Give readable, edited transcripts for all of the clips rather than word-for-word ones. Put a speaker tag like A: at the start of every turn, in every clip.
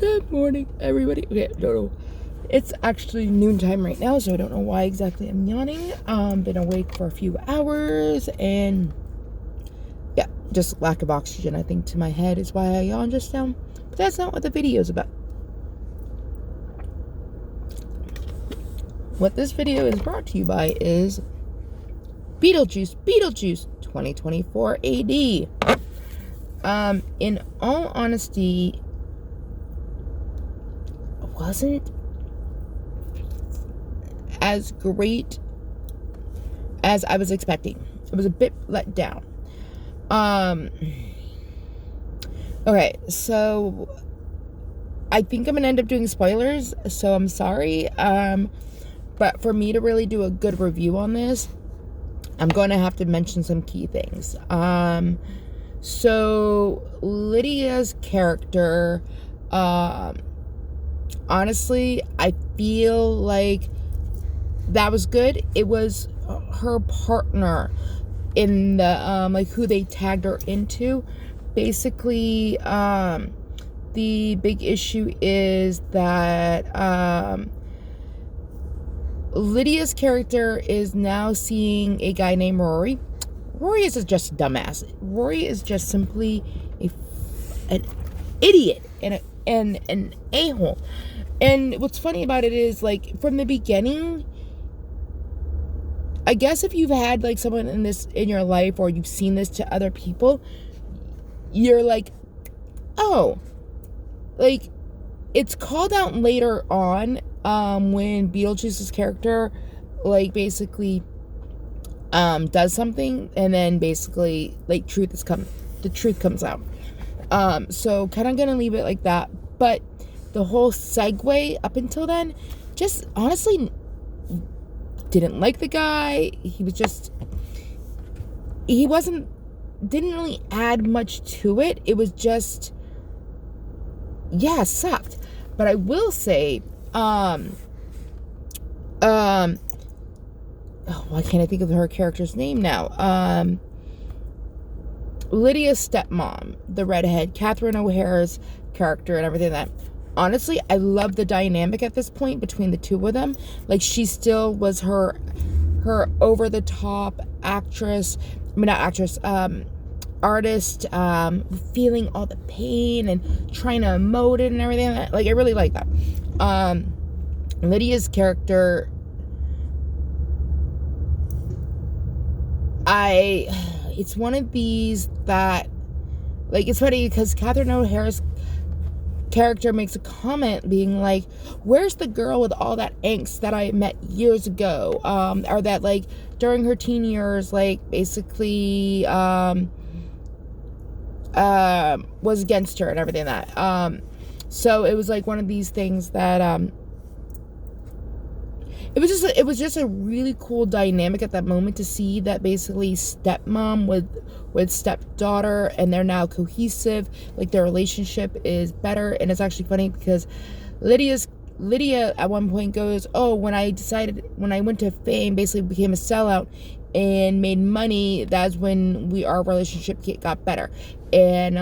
A: Good morning, everybody. Okay, no. It's actually noontime right now, so I don't know why exactly I'm yawning. Been awake for a few hours, and yeah, just lack of oxygen, I think, to my head is why I yawned just now. But that's not what the video is about. What this video is brought to you by is Beetlejuice 2024 AD. In all honesty, wasn't as great as I was expecting. It was a bit let down. Okay, so I think I'm gonna end up doing spoilers, so I'm sorry. But for me to really do a good review on this, I'm going to have to mention some key things. So Lydia's character, honestly, I feel like that was good. It was her partner in the, like, who they tagged her into. Basically, the big issue is that, Lydia's character is now seeing a guy named Rory. Rory is just a dumbass. Rory is just simply an idiot and an a-hole. And what's funny about it is, like, from the beginning, I guess if you've had, like, someone in your life, or you've seen this to other people, you're like, oh, like, it's called out later on, when Beetlejuice's character, like, basically, does something, and then basically, like, the truth comes out. So kind of gonna leave it like that, but the whole segue up until then, just honestly didn't like the guy. Didn't really add much to it. It was just, yeah, sucked. But I will say, oh, why can't I think of her character's name now? Lydia's stepmom, the redhead, Catherine O'Hara's character and everything like that. Honestly, I love the dynamic at this point between the two of them. Like, she still was her over-the-top artist, feeling all the pain and trying to emote it and everything. Like, I really like that. Lydia's character, it's one of these that, like, it's funny because Catherine O'Hara's character makes a comment being like, where's the girl with all that angst that I met years ago? Or that, like, during her teen years, like, basically, was against her and everything like that. So it was like one of these things that, it was just a really cool dynamic at that moment to see that basically stepmom with stepdaughter, and they're now cohesive. Like, their relationship is better. And it's actually funny because Lydia at one point goes, oh, when I went to fame, basically became a sellout and made money, that's when our relationship got better. And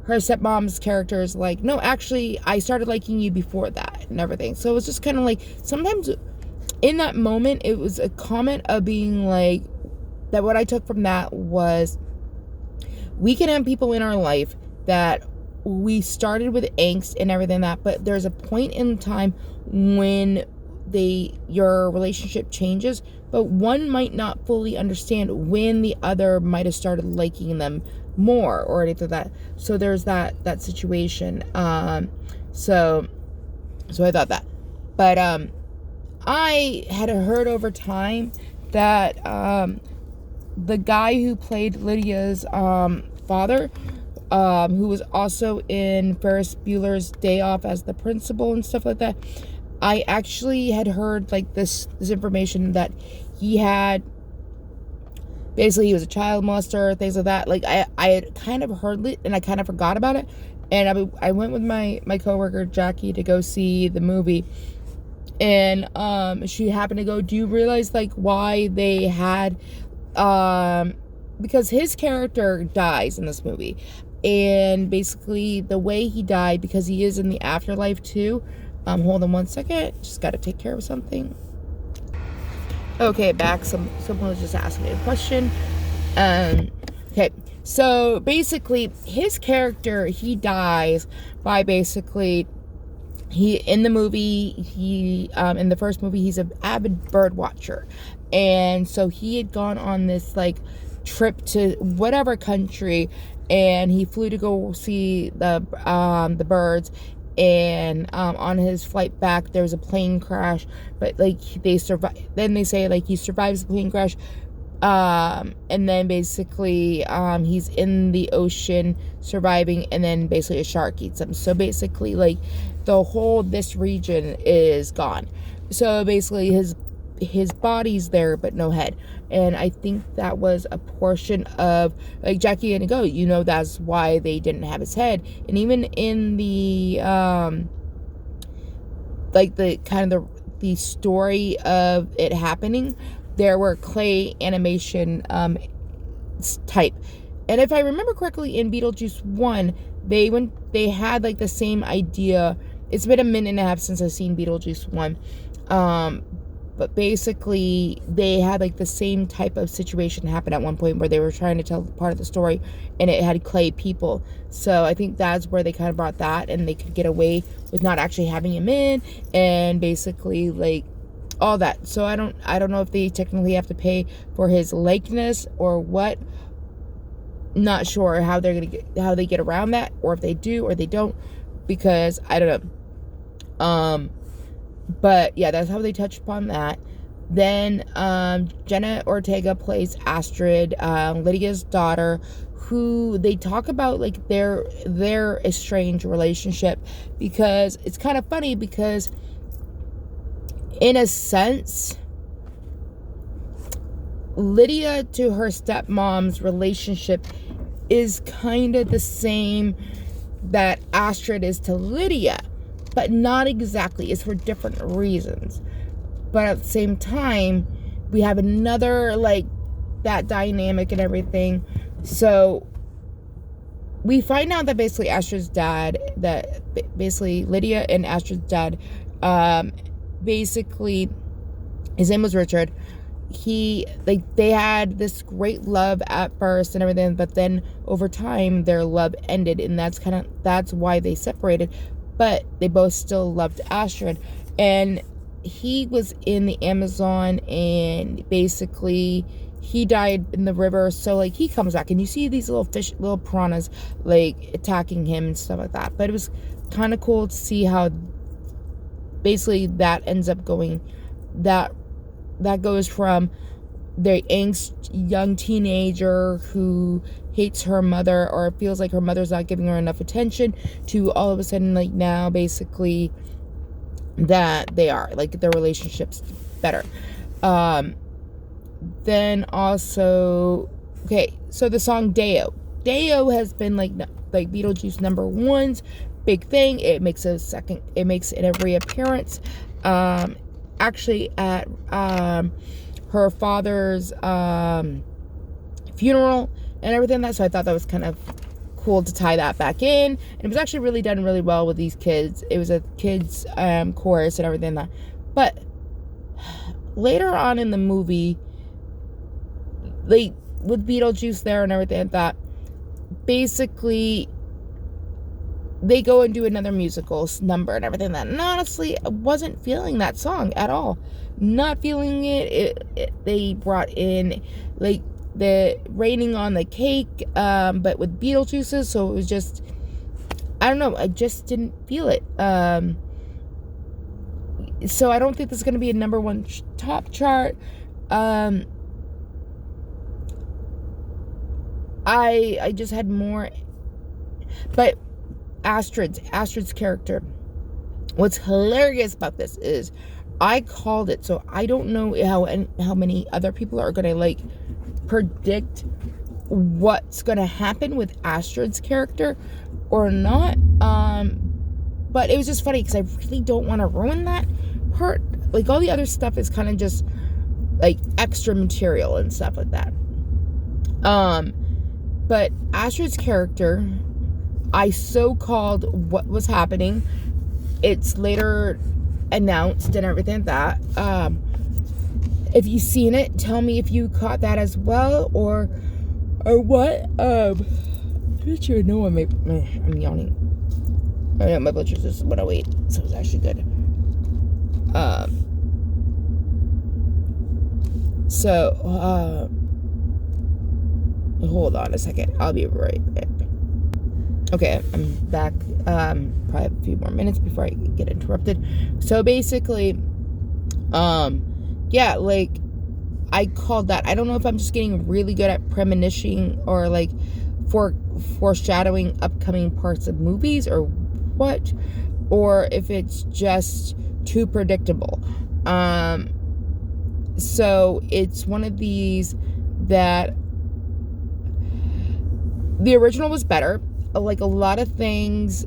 A: her stepmom's character is like, no, actually, I started liking you before that and everything. So it was just kind of like, sometimes in that moment, it was a comment of being like, that what I took from that was, we can have people in our life that we started with angst and everything like that, but there's a point in time when your relationship changes, but one might not fully understand when the other might have started liking them more or anything like that. So there's that situation. So I thought that. But I had heard over time that the guy who played Lydia's father, who was also in Ferris Bueller's Day Off as the principal and stuff like that, I actually had heard, like, this information that he was a child molester, things like that. Like, I had kind of heard it, and I kind of forgot about it. And I went with my coworker Jackie to go see the movie, and she happened to go, do you realize, like, why they had, because his character dies in this movie. And basically the way he died, because he is in the afterlife too. Hold on one second. Just got to take care of something. Okay, back. Someone was just asking me a question. Okay, so basically his character, he dies by basically, he in the movie, he in the first movie, he's an avid bird watcher, and so he had gone on this like trip to whatever country, and he flew to go see the birds, and on his flight back there was a plane crash, but like they survive. Then they say like he survives the plane crash, and then basically he's in the ocean surviving, and then basically a shark eats him. So basically like this region is gone. So basically his body's there but no head. And I think that was a portion of like Jackie and Go, that's why they didn't have his head. And even in the like the kind of the story of it happening, there were clay animation type. And if I remember correctly, in Beetlejuice 1, they had like the same idea. It's been a minute and a half since I've seen Beetlejuice 1. But basically they had like the same type of situation happen at one point, where they were trying to tell part of the story and it had clay people. So I think that's where they kind of brought that, and they could get away with not actually having him in, and basically like all that. So I don't know if they technically have to pay for his likeness or what. Not sure how how they get around that, or if they do or they don't, because I don't know. But yeah, that's how they touch upon that. Then Jenna Ortega plays Astrid, Lydia's daughter, who they talk about like their estranged relationship, because it's kind of funny, because in a sense, Lydia to her stepmom's relationship is kind of the same that Astrid is to Lydia, but not exactly. It's for different reasons. But at the same time, we have another like that dynamic and everything. So we find out that basically Astrid's dad, that basically Lydia and Astrid's dad, basically his name was Richard. They had this great love at first and everything, but then over time their love ended, and that's why they separated. But they both still loved Astrid, and he was in the Amazon, and basically he died in the river. So like he comes back, and you see these little piranhas like attacking him and stuff like that. But it was kind of cool to see how basically that ends up going. That goes from the angst young teenager who hates her mother, or feels like her mother's not giving her enough attention, to all of a sudden like now basically that they are like their relationship's better. Then also, okay, so the song Deo has been like Beetlejuice #1's big thing. It makes an every appearance, actually at her father's funeral and everything like that. So I thought that was kind of cool to tie that back in, and it was actually really done really well with these kids. It was a kids chorus and everything like that. But later on in the movie, with Beetlejuice there and everything like that, basically they go and do another musical number and everything like that. And honestly, I wasn't feeling that song at all. Not feeling it. They brought in like the raining on the cake, but with Beetlejuice's, so it was just, I don't know, I just didn't feel it. So I don't think this is going to be a #1 top chart. I just had more, but Astrid's character, what's hilarious about this is I called it, so I don't know how many other people are going to like predict what's going to happen with Astrid's character or not. But it was just funny because I really don't want to ruin that part. Like all the other stuff is kind of just like extra material and stuff like that. But Astrid's character, I so called what was happening. It's later announced and everything like that. If you've seen it, tell me if you caught that as well or what. Pretty sure no one may. I'm yawning. I know my blood sugar is 108, so it's actually good. Hold on a second. I'll be right back. Okay, I'm back. Probably a few more minutes before I get interrupted. So basically, yeah, like I called that. I don't know if I'm just getting really good at premonitioning or like foreshadowing upcoming parts of movies or what, or if it's just too predictable. So it's one of these that the original was better. Like a lot of things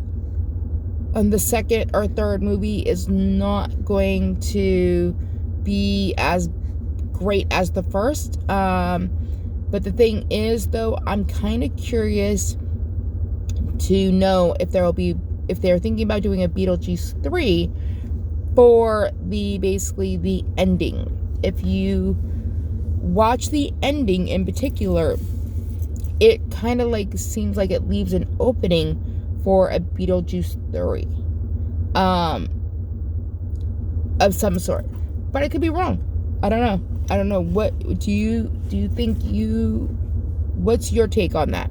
A: on the second or third movie is not going to be as great as the first. But the thing is, though, I'm kind of curious to know if they're thinking about doing a Beetlejuice 3 for basically the ending. If you watch the ending in particular, it kind of like seems like it leaves an opening for a Beetlejuice 3 of some sort. But I could be wrong. I don't know. What do you think what's your take on that?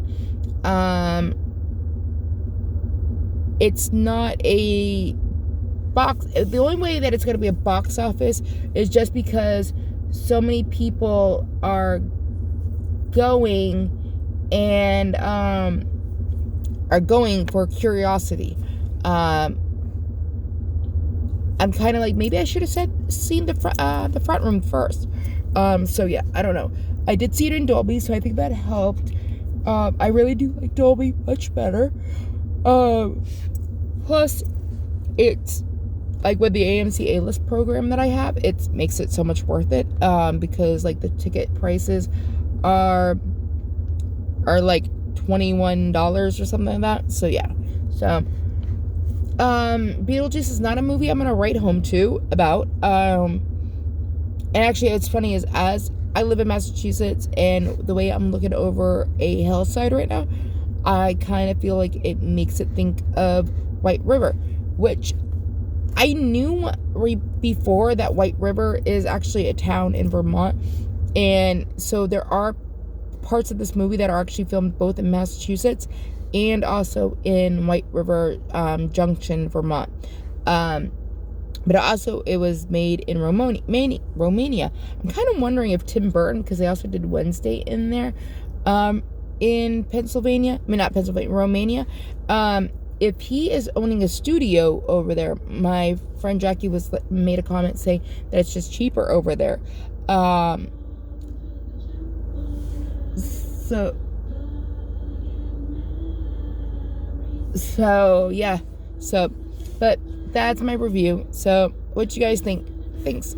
A: It's not a box. The only way that it's going to be a box office is just because so many people are going and are going for curiosity. I'm kind of like, maybe I should have seen the front room first. So yeah, I don't know. I did see it in Dolby, so I think that helped. I really do like Dolby much better. Plus, it's like with the AMC A-List program that I have, it makes it so much worth it. Because like the ticket prices are like $21 or something like that. So yeah. So Beetlejuice is not a movie I'm gonna write home to about. And actually, it's funny is as I live in Massachusetts, and the way I'm looking over a hillside right now, I kind of feel like it makes it think of White River, which I knew before that White River is actually a town in Vermont, and so there are parts of this movie that are actually filmed both in Massachusetts and also in White River Junction, Vermont. But also it was made in Romania. I'm kind of wondering if Tim Burton, because they also did Wednesday in there, in Pennsylvania. I mean, not Pennsylvania, Romania. If he is owning a studio over there, my friend Jackie made a comment saying that it's just cheaper over there. So yeah. But that's my review. So what you guys think? Thanks.